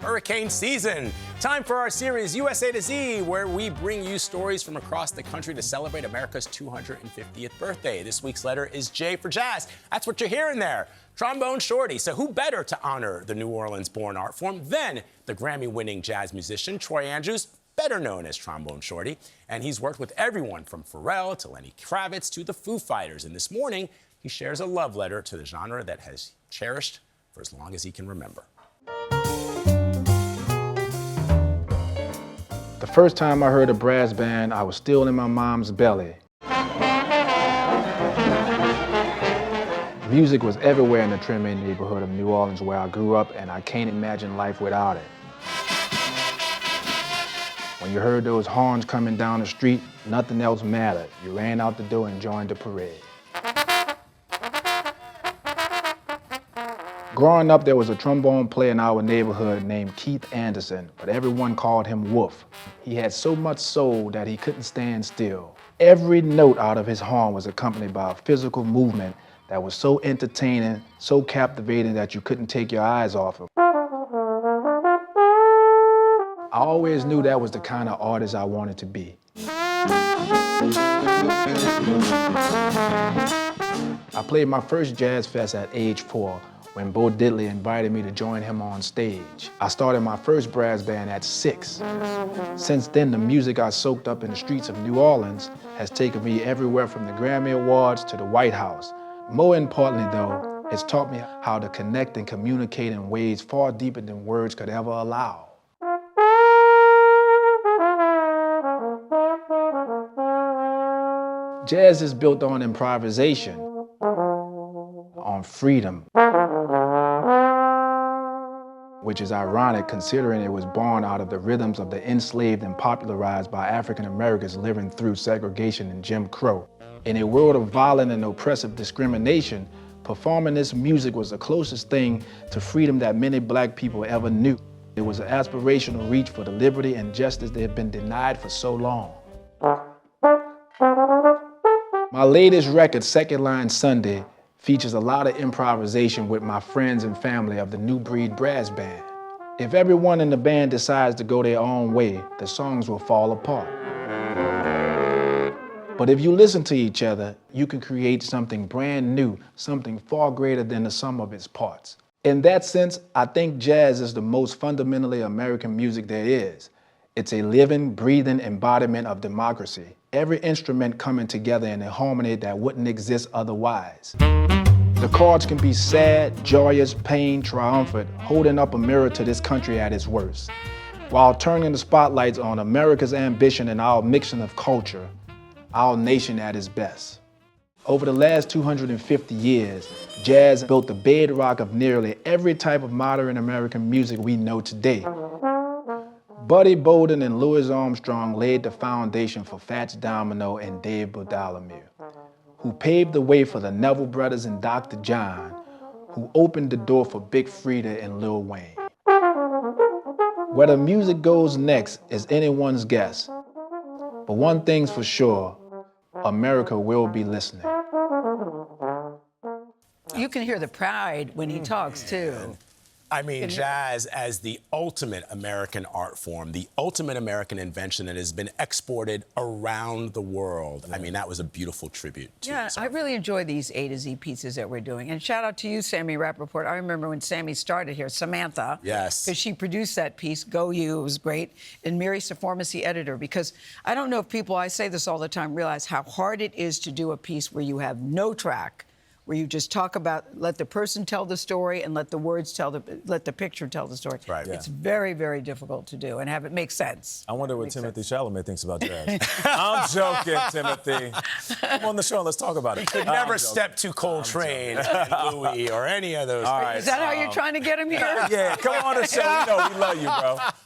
Hurricane season. Time for our series USA to Z, where we bring you stories from across the country to celebrate America's 250th birthday. This week's letter is J for Jazz. That's what you're hearing there. Trombone Shorty. So who better to honor the New Orleans-born art form than the Grammy-winning jazz musician Troy Andrews, better known as Trombone Shorty. And he's worked with everyone from Pharrell to Lenny Kravitz to the Foo Fighters. And this morning, he shares a love letter to the genre that has cherished for as long as he can remember. The first time I heard a brass band, I was still in my mom's belly. Music was everywhere in the Trembane neighborhood of New Orleans where I grew up, and I can't imagine life without it. When you heard those horns coming down the street, nothing else mattered. You ran out the door and joined the parade. Growing up, there was a trombone player in our neighborhood named Keith Anderson, but everyone called him Wolf. He had so much soul that he couldn't stand still. Every note out of his horn was accompanied by a physical movement that was so entertaining, so captivating that you couldn't take your eyes off him. I always knew that was the kind of artist I wanted to be. I played my first jazz fest at age 4 when Bo Diddley invited me to join him on stage. I started my first brass band at 6. Since then, the music I soaked up in the streets of New Orleans has taken me everywhere from the Grammy Awards to the White House. More importantly, though, it's taught me how to connect and communicate in ways far deeper than words could ever allow. Jazz is built on improvisation, on freedom, which is ironic considering it was born out of the rhythms of the enslaved and popularized by African Americans living through segregation and Jim Crow. In a world of violent and oppressive discrimination, performing this music was the closest thing to freedom that many black people ever knew. It was an aspirational reach for the liberty and justice that had been denied for so long. My latest record, Second Line Sunday, features a lot of improvisation with my friends and family of the New Breed Brass Band. If everyone in the band decides to go their own way, the songs will fall apart. But if you listen to each other, you can create something brand new, something far greater than the sum of its parts. In that sense, I think jazz is the most fundamentally American music there is. It's a living, breathing embodiment of democracy. Every instrument coming together in a harmony that wouldn't exist otherwise. The chords can be sad, joyous, pain, triumphant, holding up a mirror to this country at its worst, while turning the spotlights on America's ambition and our mixing of culture, our nation at its best. Over the last 250 years, jazz built the bedrock of nearly every type of modern American music we know today. Buddy Bolden and Louis Armstrong laid the foundation for Fats Domino and Dave Bartholomew, who paved the way for the Neville Brothers and Dr. John, who opened the door for Big Freedia and Lil Wayne. Where the music goes next is anyone's guess, but one thing's for sure, America will be listening. You can hear the pride when he talks, too. I mean, jazz as the ultimate American art form, the ultimate American invention that has been exported around the world. I mean, that was a beautiful tribute to Yeah, I really enjoy these A to Z pieces that we're doing. And shout out to you, Sammy Rappaport. I remember when Sammy started here, Samantha. Yes. Because she produced that piece, Go You, it was great. And Mary Saforma's the editor. Because I don't know if people, I say this all the time, realize how hard it is to do a piece where you have no track, where you just talk about, let the person tell the story and let the words let the picture tell the story. Right. It's very, very difficult to do and have it make sense. I wonder what Timothy Chalamet thinks about jazz. I'm joking, Timothy. Come on the show and let's talk about it. He could never step to Coltrane, and Louis, or any of those. All right. Is that how you're trying to get him here? Yeah, come on the show. You know we love you, bro.